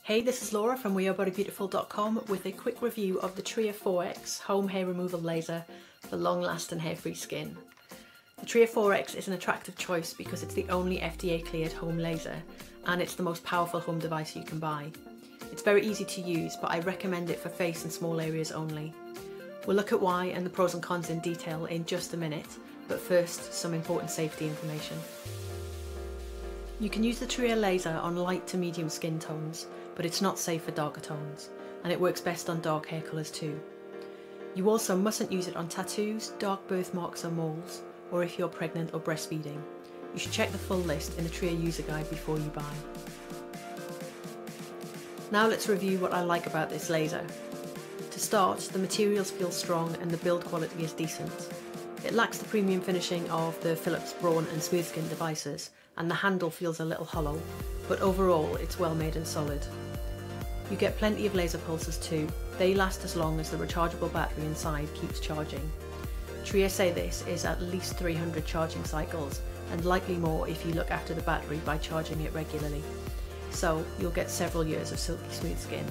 Hey, this is Laura from wearebodybeautiful.com with a quick review of the Tria 4X home hair removal laser for long-lasting hair-free skin. The Tria 4X is an attractive choice because it's the only FDA cleared home laser and it's the most powerful home device you can buy. It's very easy to use, but I recommend it for face and small areas only. We'll look at why and the pros and cons in detail in just a minute, but first some important safety information. You can use the Tria laser on light to medium skin tones, but it's not safe for darker tones, and it works best on dark hair colours too. You also mustn't use it on tattoos, dark birthmarks or moles, or if you're pregnant or breastfeeding. You should check the full list in the Tria user guide before you buy. Now let's review what I like about this laser. To start, the materials feel strong and the build quality is decent. It lacks the premium finishing of the Philips Braun and Smooth Skin devices, and the handle feels a little hollow, but overall it's well made and solid. You get plenty of laser pulses too. They last as long as the rechargeable battery inside keeps charging. Tria say this is at least 300 charging cycles, and likely more if you look after the battery by charging it regularly. So you'll get several years of silky smooth skin.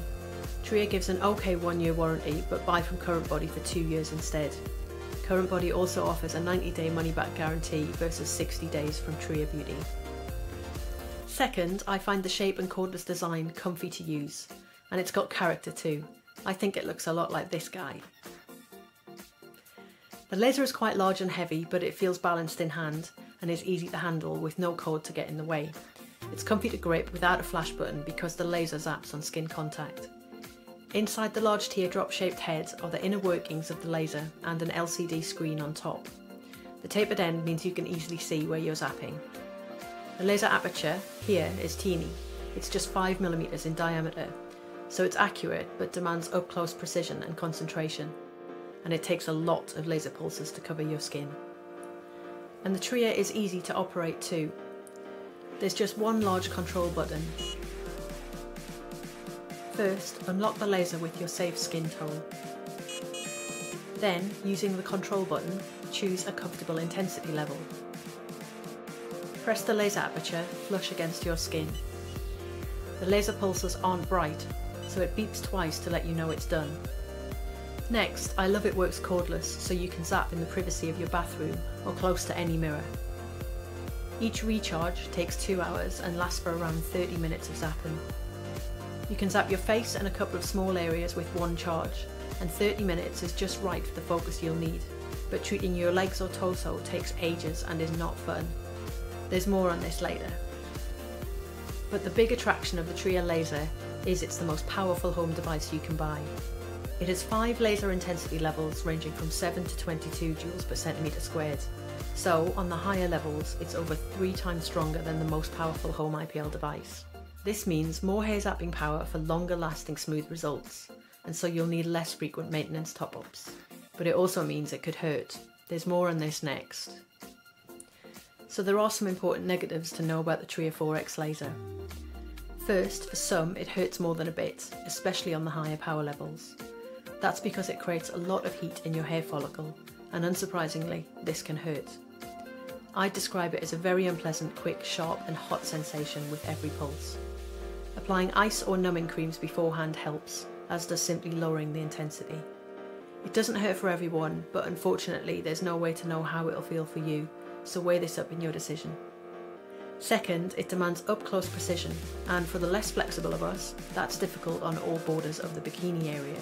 Tria gives an okay 1-year warranty, but buy from Current Body for 2 years instead. Current Body also offers a 90-day money-back guarantee versus 60 days from Tria Beauty. Second, I find the shape and cordless design comfy to use, and it's got character too. I think it looks a lot like this guy. The laser is quite large and heavy, but it feels balanced in hand and is easy to handle with no cord to get in the way. It's comfy to grip without a flash button because the laser zaps on skin contact. Inside the large teardrop shaped head are the inner workings of the laser and an LCD screen on top. The tapered end means you can easily see where you're zapping. The laser aperture here is teeny. It's just 5mm in diameter, so it's accurate but demands up close precision and concentration, and it takes a lot of laser pulses to cover your skin. And the Tria is easy to operate too. There's just one large control button. First, unlock the laser with your safe skin tone. Then, using the control button, choose a comfortable intensity level. Press the laser aperture flush against your skin. The laser pulses aren't bright, so it beeps twice to let you know it's done. Next, I love it works cordless, so you can zap in the privacy of your bathroom or close to any mirror. Each recharge takes 2 hours and lasts for around 30 minutes of zapping. You can zap your face and a couple of small areas with one charge, and 30 minutes is just right for the focus you'll need, but treating your legs or torso takes ages and is not fun. There's more on this later. But the big attraction of the Tria laser is it's the most powerful home device you can buy. It has 5 laser intensity levels ranging from 7 to 22 joules per centimetre squared. So on the higher levels, it's over 3 times stronger than the most powerful home IPL device. This means more hair zapping power for longer lasting smooth results, and so you'll need less frequent maintenance top-ups. But it also means it could hurt. There's more on this next. So there are some important negatives to know about the Tria 4X laser. First, for some it hurts more than a bit, especially on the higher power levels. That's because it creates a lot of heat in your hair follicle, and unsurprisingly, this can hurt. I describe it as a very unpleasant, quick, sharp and hot sensation with every pulse. Applying ice or numbing creams beforehand helps, as does simply lowering the intensity. It doesn't hurt for everyone, but unfortunately there's no way to know how it'll feel for you, so weigh this up in your decision. Second, it demands up-close precision, and for the less flexible of us, that's difficult on all borders of the bikini area.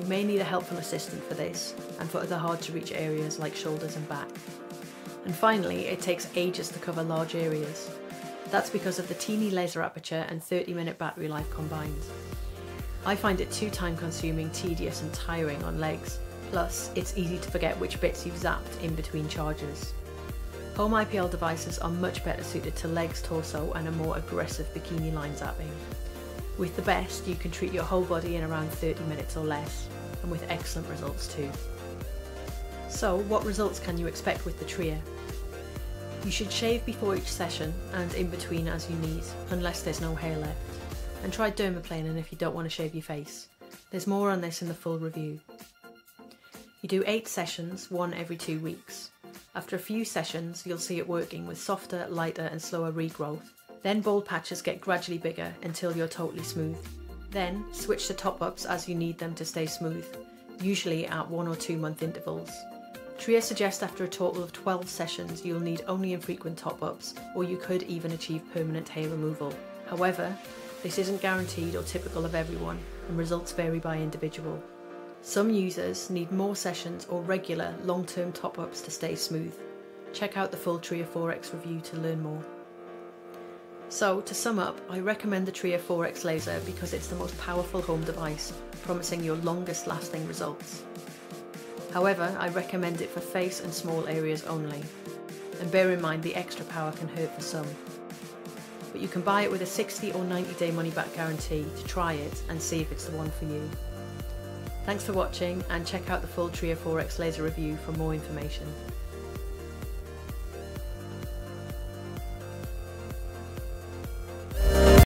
You may need a helpful assistant for this, and for other hard-to-reach areas like shoulders and back. And finally, it takes ages to cover large areas. That's because of the teeny laser aperture and 30-minute battery life combined. I find it too time-consuming, tedious and tiring on legs, plus it's easy to forget which bits you've zapped in between charges. Home IPL devices are much better suited to legs, torso and a more aggressive bikini line zapping. With the best, you can treat your whole body in around 30 minutes or less, and with excellent results too. So what results can you expect with the Tria? You should shave before each session and in between as you need, unless there's no hair left. And try dermaplaning if you don't want to shave your face. There's more on this in the full review. You do 8 sessions, 1 every 2 weeks. After a few sessions, you'll see it working with softer, lighter and slower regrowth. Then bald patches get gradually bigger until you're totally smooth. Then switch to top-ups as you need them to stay smooth, usually at 1 or 2 month intervals. Tria suggests after a total of 12 sessions you'll need only infrequent top-ups, or you could even achieve permanent hair removal. However, this isn't guaranteed or typical of everyone, and results vary by individual. Some users need more sessions or regular long-term top-ups to stay smooth. Check out the full Tria 4X review to learn more. So, to sum up, I recommend the Tria 4X laser because it's the most powerful home device, promising your longest lasting results. However, I recommend it for face and small areas only, and bear in mind the extra power can hurt for some. But you can buy it with a 60 or 90 day money back guarantee to try it and see if it's the one for you. Thanks for watching, and check out the full Tria 4X laser review for more information.